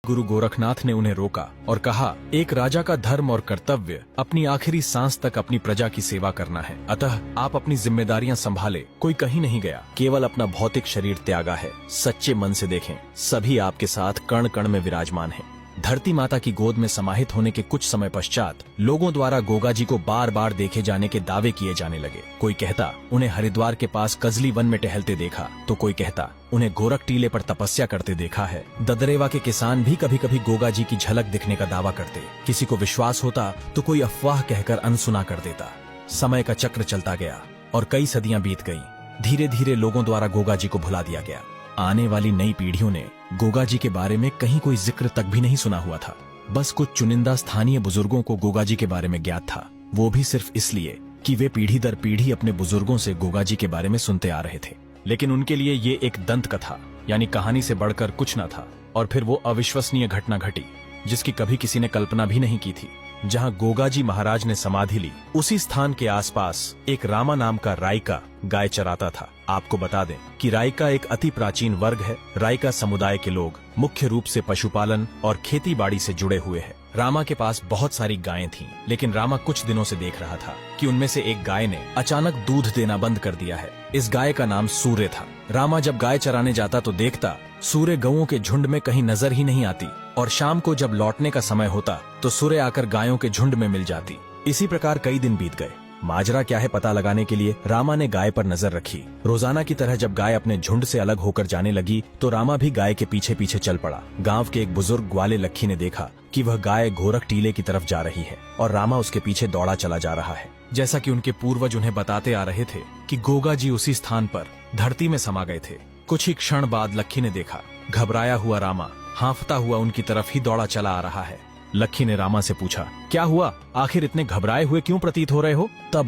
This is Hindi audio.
गुरु गोरखनाथ ने उन्हें रोका और कहा, एक राजा का धर्म और कर्तव्य अपनी आखिरी सांस तक अपनी प्रजा की सेवा करना है। अतः आप अपनी जिम्मेदारियां संभाले। कोई कहीं नहीं गया, केवल अपना भौतिक शरीर त्यागा है। सच्चे मन से देखें, सभी आपके साथ कण कण में विराजमान हैं। धरती माता की गोद में समाहित होने के कुछ समय पश्चात लोगों द्वारा गोगा जी को बार बार देखे जाने के दावे किए जाने लगे। कोई कहता उन्हें हरिद्वार के पास कजली वन में टहलते देखा, तो कोई कहता उन्हें गोरख टीले पर तपस्या करते देखा है। ददरेवा के किसान भी कभी कभी गोगा जी की झलक दिखने का दावा करते। किसी को विश्वास होता तो कोई अफवाह कहकर अनसुना कर देता। समय का चक्र चलता गया और कई सदियां बीत गईं। धीरे धीरे लोगों द्वारा गोगा जी को भुला दिया गया। आने वाली नई पीढ़ियों ने गोगा जी के बारे में कहीं कोई जिक्र तक भी नहीं सुना हुआ था। बस कुछ चुनिंदा स्थानीय बुजुर्गों को गोगा जी के बारे में ज्ञात था, वो भी सिर्फ इसलिए कि वे पीढ़ी दर पीढ़ी अपने बुजुर्गों से गोगा जी के बारे में सुनते आ रहे थे। लेकिन उनके लिए ये एक दंत कथा यानी कहानी से बढ़कर कुछ न था। और फिर वो अविश्वसनीय घटना घटी जिसकी कभी किसी ने कल्पना भी नहीं की थी। जहां गोगा जी महाराज ने समाधि ली, उसी स्थान के आसपास एक रामा नाम का राइका गाय चराता था। आपको बता दें कि राइका एक अति प्राचीन वर्ग है। राइका समुदाय के लोग मुख्य रूप से पशुपालन और खेती बाड़ी से जुड़े हुए हैं। रामा के पास बहुत सारी गायें थीं, लेकिन रामा कुछ दिनों से देख रहा था कि उनमें से एक गाय ने अचानक दूध देना बंद कर दिया है। इस गाय का नाम सूर्य था। रामा जब गाय चराने जाता तो देखता सूर्य गऊओं के झुंड में कहीं नजर ही नहीं आती, और शाम को जब लौटने का समय होता तो सूर्य आकर गायों के झुंड में मिल जाती। इसी प्रकार कई दिन बीत गए। माजरा क्या है पता लगाने के लिए रामा ने गाय पर नजर रखी। रोजाना की तरह जब गाय अपने झुंड से अलग होकर जाने लगी तो रामा भी गाय के पीछे पीछे चल पड़ा। गांव के एक बुजुर्ग ग्वाले लखी ने देखा कि वह गाय गोरख टीले की तरफ जा रही है और रामा उसके पीछे दौड़ा चला जा रहा है। जैसा कि उनके पूर्वज उन्हें बताते आ रहे थे कि गोगा जी उसी स्थान पर धरती में समा गए थे। कुछ ही क्षण बाद लखी ने देखा, घबराया हुआ रामा हांफता हुआ उनकी तरफ ही दौड़ा चला आ रहा है। लखी ने रामा से पूछा, क्या हुआ? आखिर इतने घबराए हुए क्यों प्रतीत हो रहे हो? तब